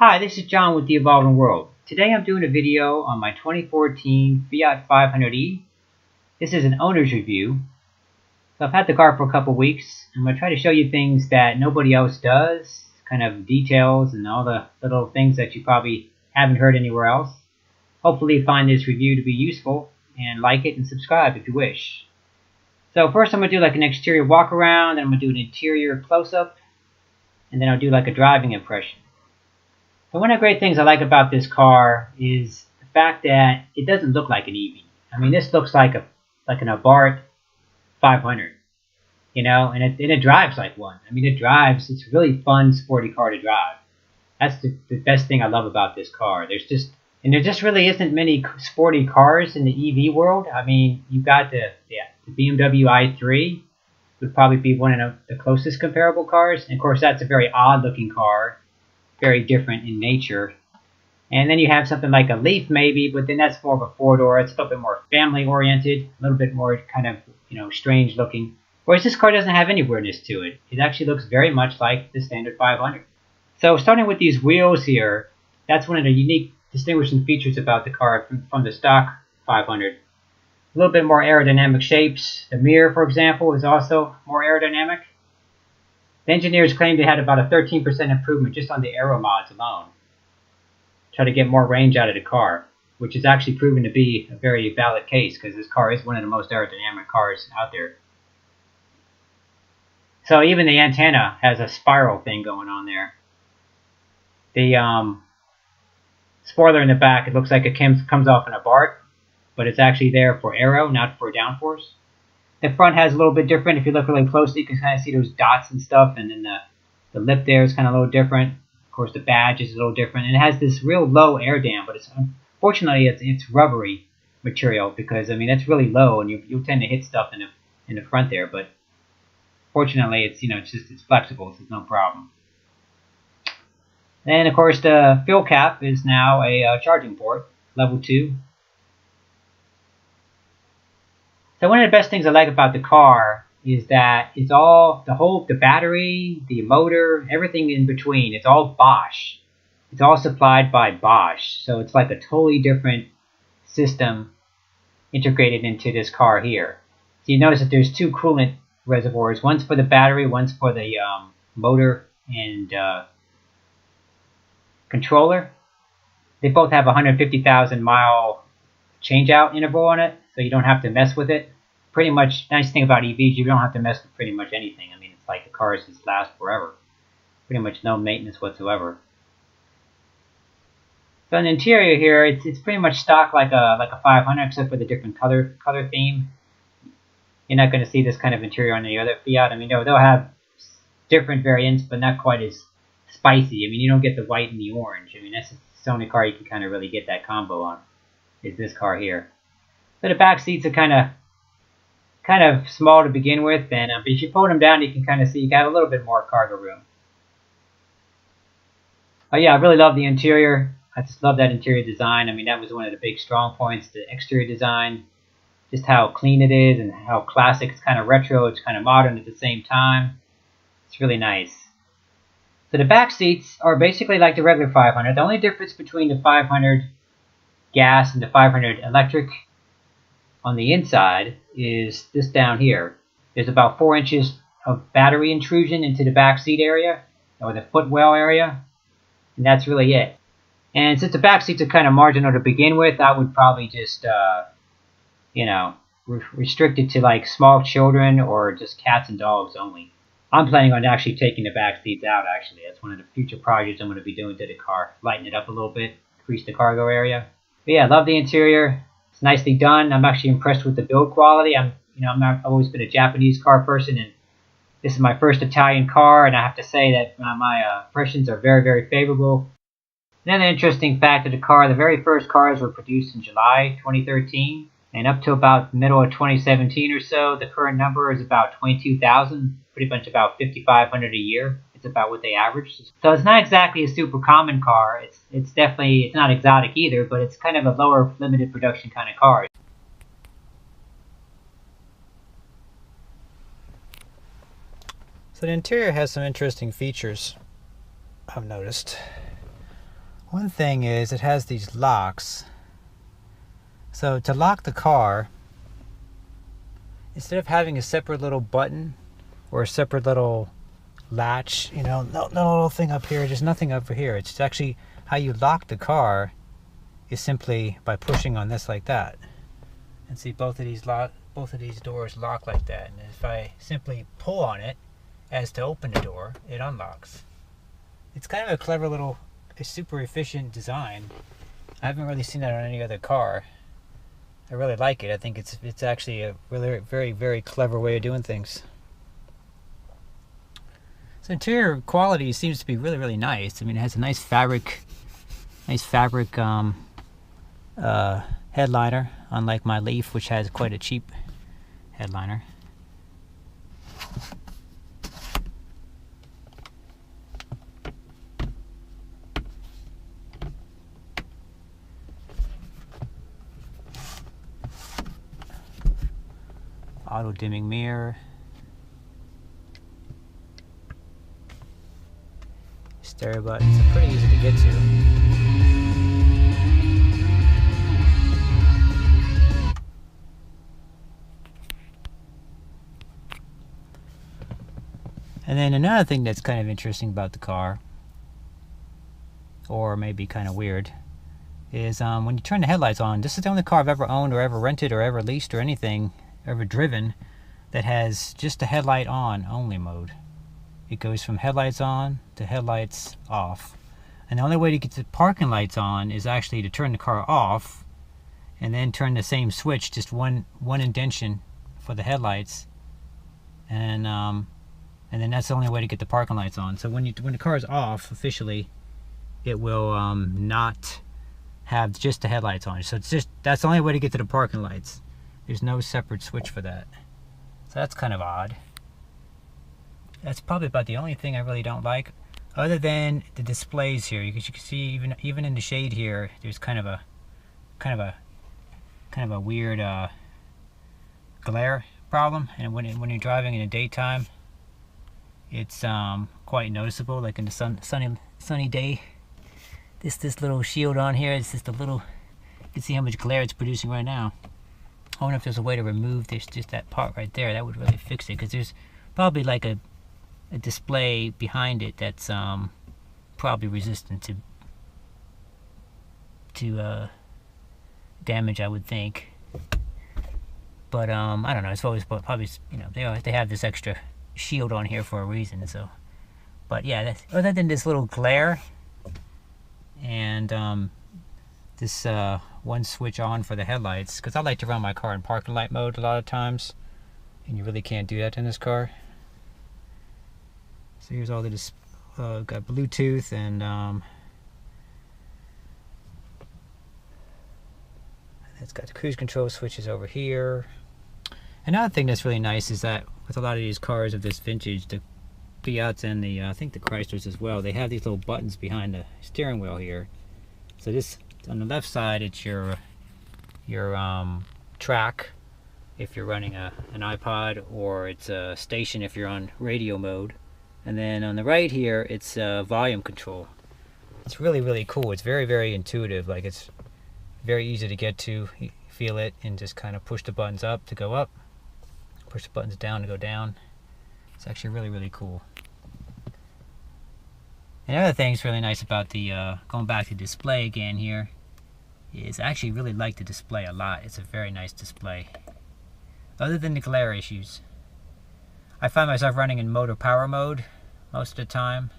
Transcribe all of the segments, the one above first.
Hi, this is John with The Evolving World. Today I'm doing a video on my 2014 Fiat 500e. This is an owner's review. So I've had the car for a couple weeks. I'm going to try to show you things that nobody else does, kind of details and all the little things that you probably haven't heard anywhere else. Hopefully you find this review to be useful and like it and subscribe if you wish. So first I'm going to do like an exterior walk around, then I'm going to do an interior close-up, and then I'll do like a driving impression. So one of the great things I like about this car is the fact that it doesn't look like an EV. I mean, this looks like an Abarth 500, you know, and it drives like one. I mean, it's a really fun, sporty car to drive. That's the best thing I love about this car. There just really isn't many sporty cars in the EV world. I mean, you've got the BMW i3 would probably be one of the closest comparable cars. And of course, that's a very odd looking car. Very different in nature. And then you have something like a Leaf maybe, but then that's more of a four-door. It's a little bit more family oriented, a little bit more kind of, you know, strange looking. Whereas this car doesn't have any weirdness to it. It actually looks very much like the standard 500. So starting with these wheels here, that's one of the unique distinguishing features about the car from the stock 500. A little bit more aerodynamic shapes. The mirror, for example, is also more aerodynamic. The engineers claimed they had about a 13% improvement just on the aero mods alone. Try to get more range out of the car, which is actually proven to be a very valid case because this car is one of the most aerodynamic cars out there. So even the antenna has a spiral thing going on there. The spoiler in the back, it looks like it comes off an Abarth, but it's actually there for aero, not for downforce. The front has a little bit different. If you look really closely, you can kind of see those dots and stuff. And then the lip there is kind of a little different. Of course, the badge is a little different. And it has this real low air dam, but unfortunately it's rubbery material because, I mean, that's really low, and you'll tend to hit stuff in the front there. But fortunately, it's flexible, so it's no problem. Then, of course, the fuel cap is now a charging port, level 2. So one of the best things I like about the car is that it's all, the battery, the motor, everything in between, it's all Bosch. It's all supplied by Bosch. So it's like a totally different system integrated into this car here. So you notice that there's two coolant reservoirs. One's for the battery, one's for the motor and controller. They both have a 150,000 mile change-out interval on it, so you don't have to mess with it. Pretty much, nice thing about EVs, you don't have to mess with pretty much anything. I mean, it's like the cars just last forever. Pretty much no maintenance whatsoever. So in the interior here, it's pretty much stock like a 500, except for the different color theme. You're not going to see this kind of interior on the other Fiat. I mean, they'll have different variants, but not quite as spicy. I mean, you don't get the white and the orange. I mean, that's the only car you can kind of really get that combo on, is this car here. So the back seats are kind of small to begin with, and if you pull them down, you can kind of see you got a little bit more cargo room. Oh yeah, I really love the interior. I just love that interior design. I mean, that was one of the big strong points, the exterior design. Just how clean it is and how classic. It's kind of retro, it's kind of modern at the same time. It's really nice. So the back seats are basically like the regular 500. The only difference between the 500 gas and the 500 electric on the inside is this down here. There's about 4 inches of battery intrusion into the back seat area, or the footwell area, and that's really it. And since the back seats are kind of marginal to begin with, I would probably just, restrict it to like small children or just cats and dogs only. I'm planning on actually taking the back seats out, actually. That's one of the future projects I'm going to be doing to the car. Lighten it up a little bit, increase the cargo area. But yeah, I love the interior. It's nicely done. I'm actually impressed with the build quality. I've always been a Japanese car person, and this is my first Italian car, and I have to say that my impressions are very, very favorable. Another interesting fact of the car, the very first cars were produced in July 2013, and up to about the middle of 2017 or so, the current number is about 22,000, pretty much about 5,500 a year. It's about what they average. So it's not exactly a super common car. It's not exotic either, but it's kind of a lower limited production kind of car. So the interior has some interesting features I've noticed. One thing is it has these locks. So to lock the car, instead of having a separate little button or a separate little latch, you know, no little thing up here, just nothing over here. It's actually how you lock the car is simply by pushing on this like that. And see, both of these doors lock like that. And if I simply pull on it as to open the door, it unlocks. It's kind of a clever little, a super efficient design. I haven't really seen that on any other car. I really like it. I think it's actually a really very clever way of doing things. So interior quality seems to be really nice. I mean, it has a nice fabric headliner, unlike my Leaf, which has quite a cheap headliner. Auto dimming mirror. Stereo buttons are pretty easy to get to. And then another thing that's kind of interesting about the car, or maybe kind of weird, is when you turn the headlights on, this is the only car I've ever owned or ever rented or ever leased or anything, ever driven, that has just a headlight on only mode. It goes from headlights on to headlights off. And the only way to get the parking lights on is actually to turn the car off and then turn the same switch, just one indentation for the headlights, and then that's the only way to get the parking lights on. So when the car is off officially, it will not have just the headlights on. So that's the only way to get to the parking lights. There's no separate switch for that. So that's kind of odd. That's probably about the only thing I really don't like, other than the displays here. You can see even in the shade here, there's kind of a weird glare problem, and when you're driving in the daytime, it's quite noticeable. Like in the sunny day, this little shield on here, it's just a little. You can see how much glare it's producing right now. I wonder if there's a way to remove this, just that part right there. That would really fix it, because there's probably like a display behind it that's probably resistant to damage, I would think. But I don't know. It's always probably, you know, they have this extra shield on here for a reason. So, but yeah, other than this little glare and this one switch on for the headlights, because I like to run my car in parking light mode a lot of times, and you really can't do that in this car. So here's all the got Bluetooth, and it's got the cruise control switches over here. Another thing that's really nice is that with a lot of these cars of this vintage, the Fiats and the I think the Chryslers as well, they have these little buttons behind the steering wheel here. So this, on the left side, it's your track if you're running an iPod, or it's a station if you're on radio mode. And then on the right here, it's volume control. It's really cool. It's very intuitive. Like, it's very easy to get to. You feel it, and just kind of push the buttons up to go up, push the buttons down to go down. It's actually really cool. Another thing that's really nice about the going back to display again here is I actually really like the display a lot. It's a very nice display. Other than the glare issues, I find myself running in motor power mode most of the time,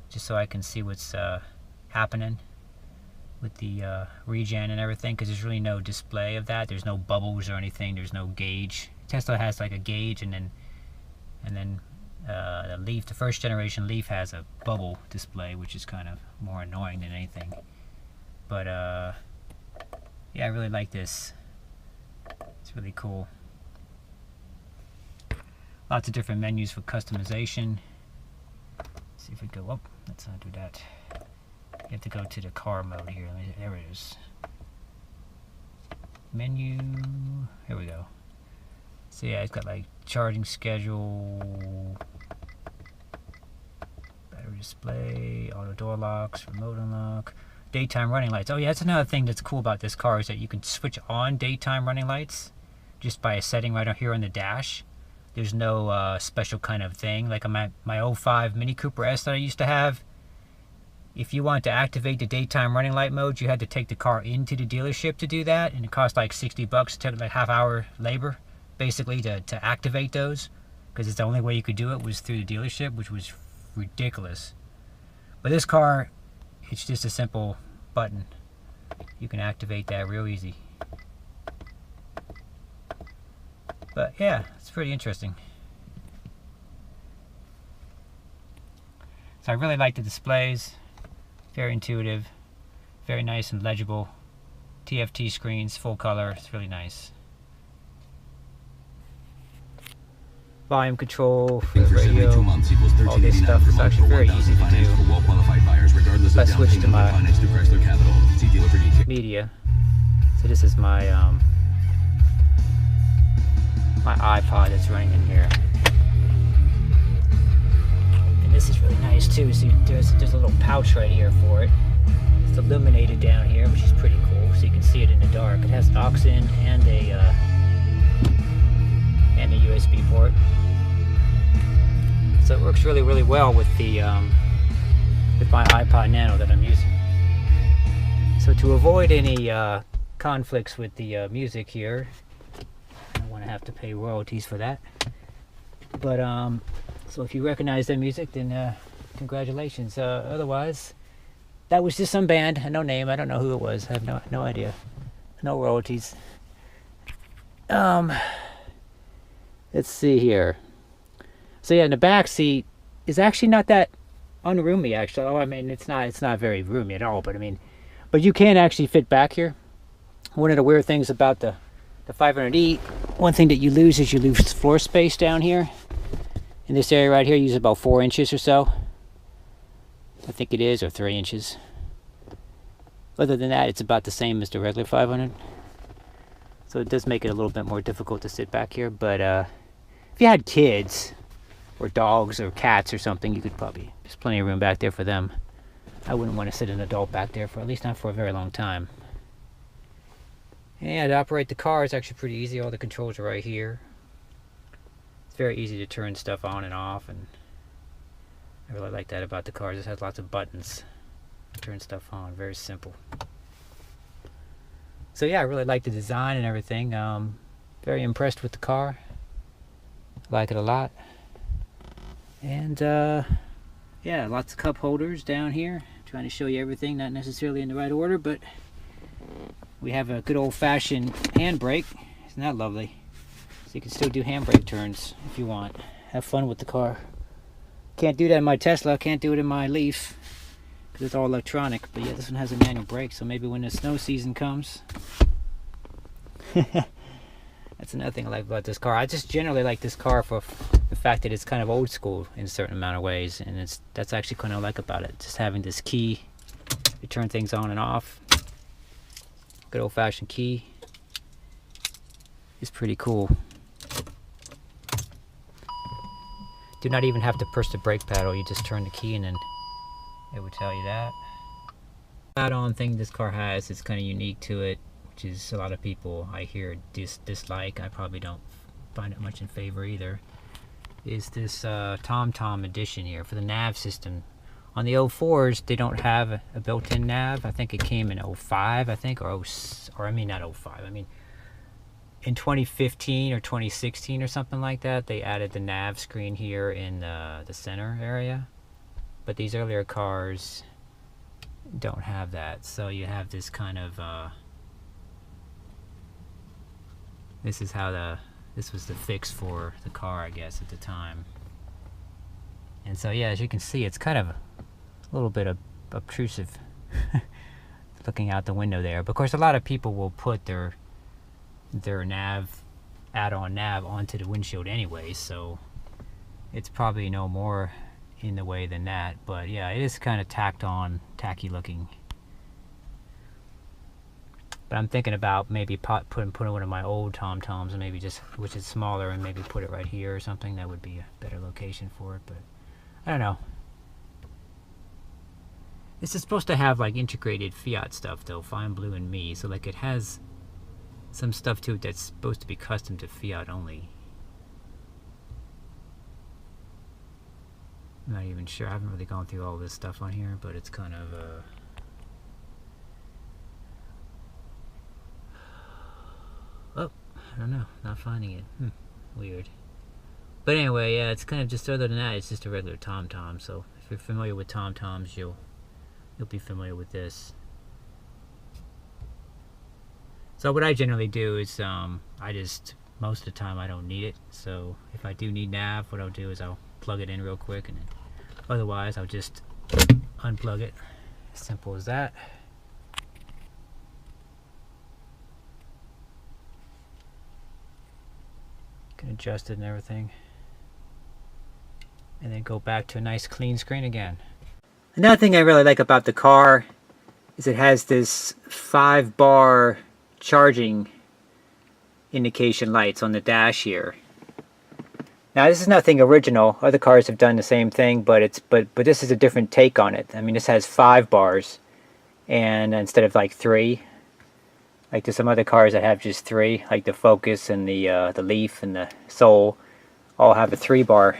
just so I can see what's happening with the regen and everything, because there's really no display of that. There's no bubbles or anything. There's no gauge. Tesla has like a gauge, and then the Leaf, the first generation Leaf, has a bubble display, which is kind of more annoying than anything. But yeah, I really like this. It's really cool. Lots of different menus for customization. Let's see if we go up. Let's not do that. You have to go to the car mode here. There it is. Menu. Here we go. So yeah, it's got like charging schedule, battery display, auto door locks, remote unlock. daytime running lights. Oh yeah, that's another thing that's cool about this car, is that you can switch on daytime running lights just by a setting right here on the dash. There's no special kind of thing. Like on my 05 Mini Cooper S that I used to have, if you want to activate the daytime running light mode, you had to take the car into the dealership to do that, and it cost like $60. It took like half-hour labor basically to activate those, because it's the only way you could do it was through the dealership, which was ridiculous. But this car, it's just a simple button. You can activate that real easy. But yeah, it's pretty interesting. So I really like the displays. Very intuitive, very nice and legible. TFT screens, full color, it's really nice. Volume control for the radio, all this stuff is actually very easy to do. If I switch to my media, so this is my my iPod that's running in here. And this is really nice too. See, there's a little pouch right here for it. It's illuminated down here, which is pretty cool, so you can see it in the dark. It has an aux in and a USB port. So it works really, really well with the with my iPod Nano that I'm using. So to avoid any conflicts with the music here, I don't want to have to pay royalties for that. But so if you recognize that music, then congratulations. Otherwise, that was just some band, no name. I don't know who it was. I have no idea. No royalties. Let's see here. So yeah, in the back seat is actually not that unroomy. Actually, oh, I mean, it's not very roomy at all. But I mean, but you can actually fit back here. One of the weird things about the 500e, one thing that you lose is you lose floor space down here. In this area right here, you use about 4 inches or so. I think it is, or 3 inches. Other than that, it's about the same as the regular 500. So it does make it a little bit more difficult to sit back here. But if you had kids, or dogs, or cats, or something, you could probably, there's plenty of room back there for them. I wouldn't want to sit an adult back there for, at least not for a very long time. And to operate the car is actually pretty easy. All the controls are right here. It's very easy to turn stuff on and off, and I really like that about the car. It just has lots of buttons to turn stuff on. Very simple. So yeah, I really like the design and everything. Very impressed with the car. I like it a lot. And yeah, lots of cup holders down here. Trying to show you everything, not necessarily in the right order, but we have a good old-fashioned handbrake. Isn't that lovely? So you can still do handbrake turns if you want. Have fun with the car. Can't do that in my Tesla. Can't do it in my Leaf because it's all electronic. But yeah, this one has a manual brake, so maybe when the snow season comes. That's another thing I like about this car. I just generally like this car for the fact that it's kind of old school in a certain amount of ways, and that's actually kind of like about it. Just having this key to turn things on and off. Good old-fashioned key is pretty cool. Do not even have to push the brake pedal. You just turn the key and then it would tell you that. Add-on thing this car has is kind of unique to it, which is a lot of people I hear dislike. I probably don't find it much in favor either. Is this TomTom edition here for the nav system. On the 04s, they don't have a built-in nav. I think it came in 05, I think, or I mean not 05. I mean in 2015 or 2016 or something like that, they added the nav screen here in the center area. But these earlier cars don't have that. So you have this kind of this is how this was the fix for the car, I guess, at the time. And so yeah, as you can see, it's kind of a little bit obtrusive looking out the window there. But of course, a lot of people will put their nav, add-on nav onto the windshield anyway, so it's probably no more in the way than that. But yeah, it is kind of tacky looking. But I'm thinking about maybe putting one of my old TomToms, and maybe just, which is smaller, and maybe put it right here or something. That would be a better location for it, but I don't know. This is supposed to have like integrated Fiat stuff though, Fine Blue and Me, so like it has some stuff to it that's supposed to be custom to Fiat only. I'm not even sure. I haven't really gone through all this stuff on here, but it's kind of oh, I don't know, not finding it. Weird. But anyway, yeah, it's kind of just, other than that, it's just a regular tom-tom. So if you're familiar with tom-toms, you'll be familiar with this. So what I generally do is most of the time I don't need it. So if I do need nav, what I'll do is I'll plug it in real quick, and then otherwise I'll just unplug it. Simple as that. Can adjust it and everything, and then go back to a nice clean screen again. Another thing I really like about the car is it has this 5-bar charging indication lights on the dash here. Now this is nothing original. Other cars have done the same thing, but this is a different take on it. I mean, this has 5 bars, and instead of like 3. Like there's some other cars that have just 3, like the Focus and the Leaf and the Soul, all have a 3-bar,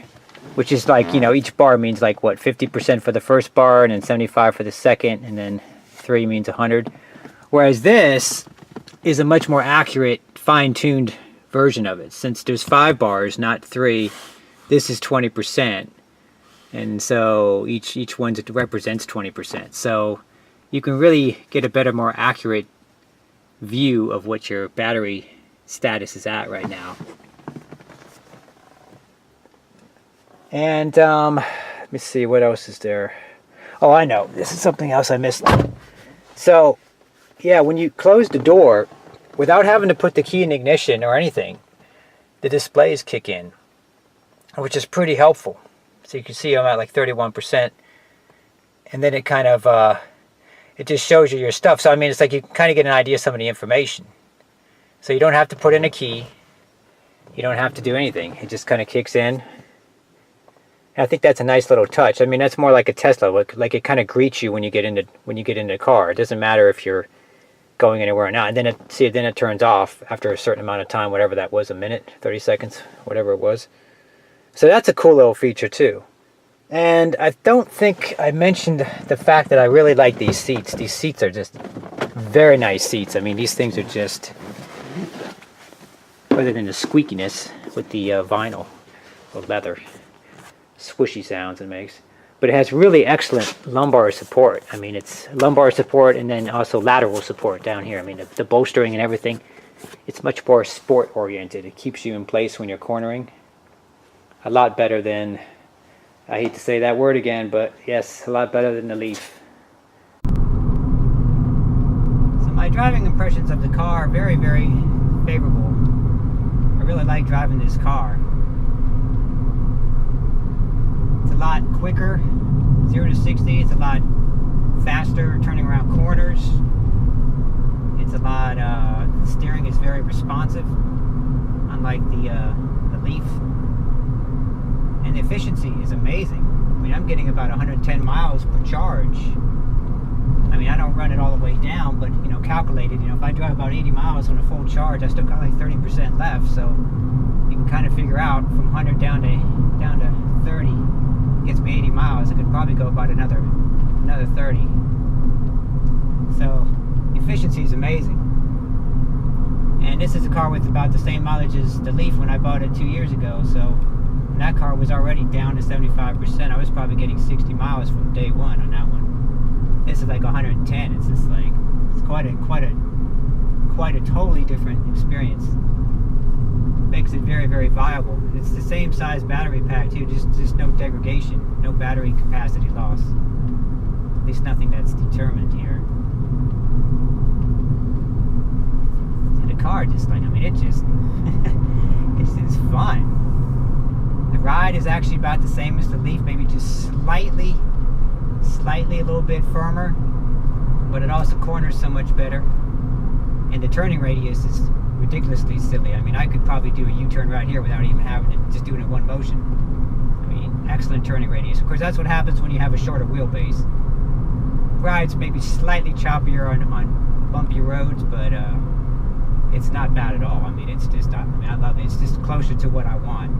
which is like, you know, each bar means like what, 50% for the first bar, and then 75 for the second, and then 3 means 100. Whereas this is a much more accurate, fine-tuned version of it. Since there's 5 bars, not 3, this is 20%, and so each one represents 20%. So you can really get a better, more accurate view of what your battery status is at right now. And let me see, what else is there? Oh, I know, this is something else I missed. So yeah, when you close the door without having to put the key in ignition or anything, the displays kick in, which is pretty helpful. So you can see I'm at like 31%, and then it kind of it just shows you your stuff. So I mean, it's like you can kind of get an idea of some of the information. So you don't have to put in a key. You don't have to do anything. It just kind of kicks in. And I think that's a nice little touch. I mean, that's more like a Tesla. Like it kind of greets you when you get into the car. It doesn't matter if you're going anywhere or not. And then it turns off after a certain amount of time, whatever that was, a minute, 30 seconds, whatever it was. So that's a cool little feature too. And I don't think I mentioned the fact that I really like these seats. These seats are just very nice seats. I mean, these things are just, other than the squeakiness with the vinyl or leather, squishy sounds it makes, but it has really excellent lumbar support. I mean, it's lumbar support and then also lateral support down here. I mean, the bolstering and everything, it's much more sport oriented. It keeps you in place when you're cornering. A lot better than, I hate to say that word again, but yes, a lot better than the Leaf. So my driving impressions of the car are very, very favorable. I really like driving this car. It's a lot quicker, 0 to 60. It's a lot faster turning around corners. It's a lot, the steering is very responsive, unlike the Leaf. And the efficiency is amazing. I mean, I'm getting about 110 miles per charge. I mean, I don't run it all the way down, but, you know, calculated, you know, if I drive about 80 miles on a full charge, I still got like 30% left, so you can kind of figure out from 100 down to 30 gets me 80 miles. I could probably go about another 30. So the efficiency is amazing. And this is a car with about the same mileage as the Leaf when I bought it 2 years ago, so that car was already down to 75%. I was probably getting 60 miles from day one on that one. This is like 110. It's just like, it's quite a totally different experience. Makes it very, very viable. It's the same size battery pack too, just no degradation, no battery capacity loss. At least nothing that's determined here. And the car just like, I mean, it just, it's fun. The ride is actually about the same as the Leaf, maybe just slightly a little bit firmer, but it also corners so much better. And the turning radius is ridiculously silly. I mean, I could probably do a U-turn right here without even having it, just doing it in one motion. I mean, excellent turning radius. Of course, that's what happens when you have a shorter wheelbase. rides maybe slightly choppier on bumpy roads, but it's not bad at all. I mean, it's just, I love it. It's just closer to what I want.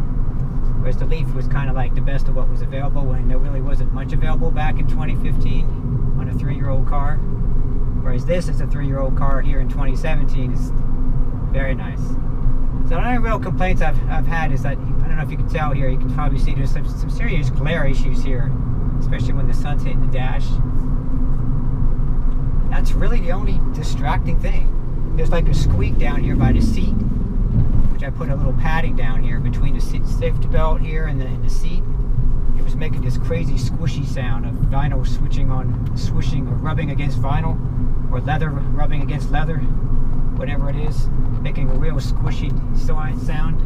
Whereas the Leaf was kind of like the best of what was available when there really wasn't much available back in 2015 on a 3-year-old car. Whereas this is a 3-year-old car here in 2017 is very nice. So the only real complaints I've had is that, I don't know if you can tell here, you can probably see there's some serious glare issues here, especially when the sun's hitting the dash. That's really the only distracting thing. There's like a squeak down here by the seat, which I put a little padding down here between the safety belt here and the seat. It was making this crazy squishy sound of vinyl swishing or rubbing against vinyl, or leather rubbing against leather, whatever it is, making a real squishy sound.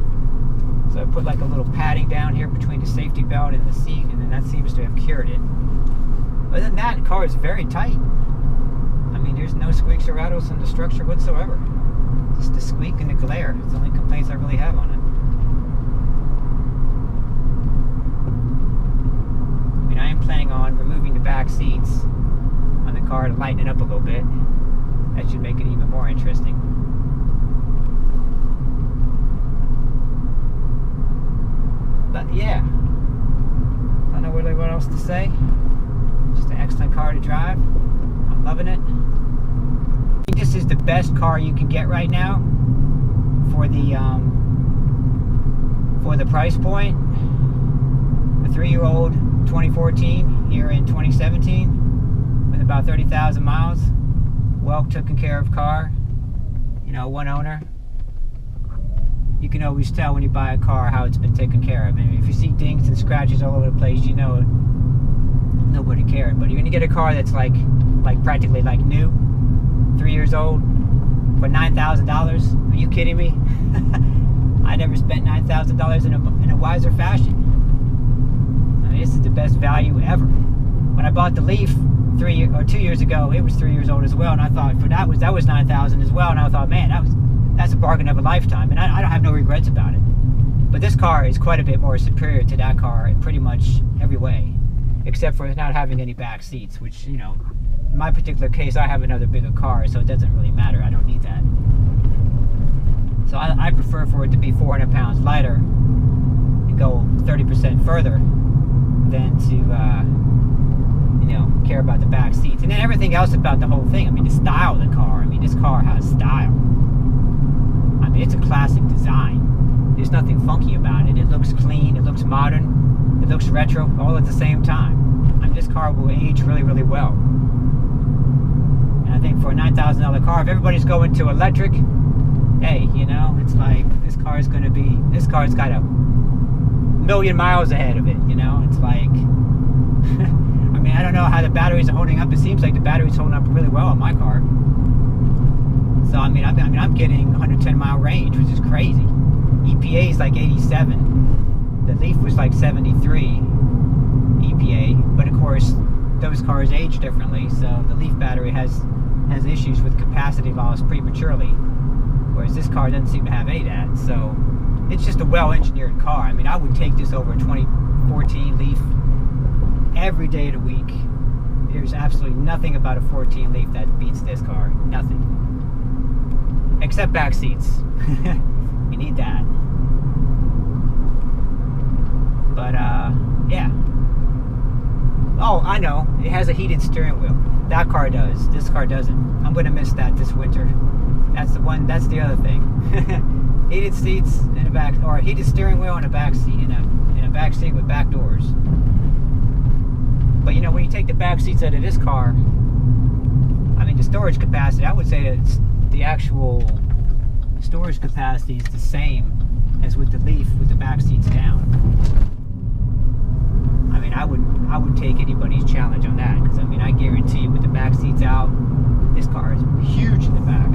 So I put like a little padding down here between the safety belt and the seat, and then that seems to have cured it. Other than that, the car is very tight. I mean, there's no squeaks or rattles in the structure whatsoever. Just the squeak and the glare. It's the only complaints I really have on it. I mean, I am planning on removing the back seats on the car to lighten it up a little bit. That should make it even more interesting. But yeah, I don't know really what else to say. Just an excellent car to drive. I'm loving it. I think this is the best car you can get right now for the price point. A 3-year-old 2014 here in 2017 with about 30,000 miles. Well taken care of car. You know, one owner. You can always tell when you buy a car how it's been taken care of. And if you see dings and scratches all over the place, you know nobody cared. But you're gonna get a car that's like practically like new, 3 years old, for $9,000. Are you kidding me? I never spent $9,000 in a wiser fashion. I mean, this is the best value ever. When I bought the Leaf 2 years ago, it was 3 years old as well, and I thought that was $9,000 as well, and I thought, man, that's a bargain of a lifetime, and I don't have no regrets about it. But this car is quite a bit more superior to that car in pretty much every way, except for not having any back seats, which, you know, in my particular case, I have another bigger car, so it doesn't really matter. I don't need that. So I prefer for it to be 400 pounds lighter and go 30% further than to, you know, care about the back seats. And then everything else about the whole thing. I mean, the style of the car. I mean, this car has style. I mean, it's a classic design. There's nothing funky about it. It looks clean. It looks modern. It looks retro, all at the same time. I mean, this car will age really, really well. And I think for a $9,000 car, if everybody's going to electric, hey, you know, it's like this car's got a million miles ahead of it, you know. It's like, I mean, I don't know how the batteries are holding up. It seems like the battery's holding up really well on my car. So I mean, I'm getting 110-mile range, which is crazy. EPA is like 87. The Leaf was like 73 EPA, but of course those cars age differently. So the Leaf battery has issues with capacity loss prematurely, whereas this car doesn't seem to have any of that. So it's just a well-engineered car. I mean, I would take this over a 2014 Leaf every day of the week. There's absolutely nothing about a 14 Leaf that beats this car. Nothing. Except back seats. You need that. But, yeah. Oh, I know. It has a heated steering wheel. That car does. This car doesn't. I'm going to miss that this winter. That's the other thing. Heated seats in a back, or a heated steering wheel and a back seat, in a back seat with back doors. But you know, when you take the back seats out of this car, I mean, the storage capacity, I would say that the actual storage capacity is the same as with the Leaf with the back seats down. I mean, I would take anybody's challenge on that, because I mean, I guarantee you with the back seats out, this car is huge in the back.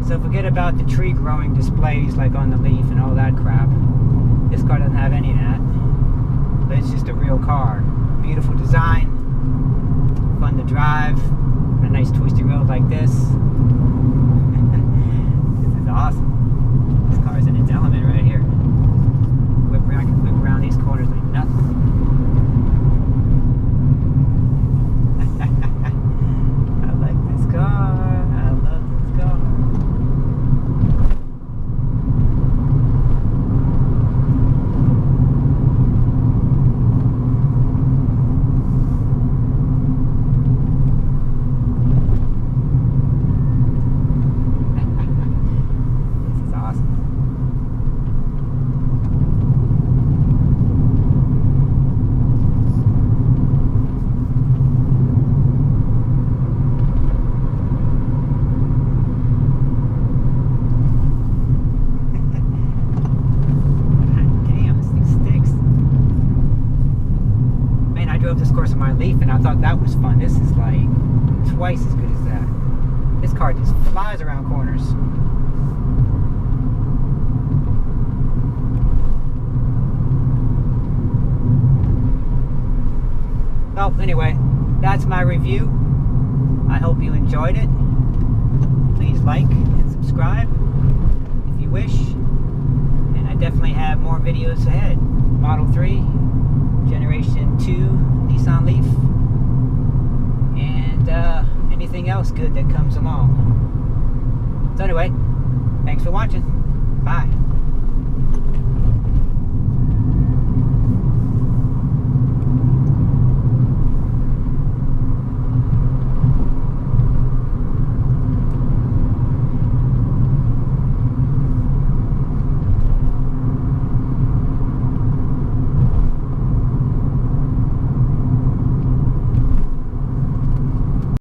So forget about the tree growing displays like on the Leaf and all that crap. This car doesn't have any of that. But it's just a real car. Beautiful design, fun to drive, a nice twisty road like this. This is awesome. This car is in its element right here. this course on my Leaf, and I thought that was fun. This is like twice as good as that. This car just flies around corners. Well, anyway, that's my review. I hope you enjoyed it. Please like and subscribe if you wish. And I definitely have more videos ahead. Model 3, Generation 2 Nissan Leaf, and anything else good that comes along. So anyway, thanks for watching. Bye.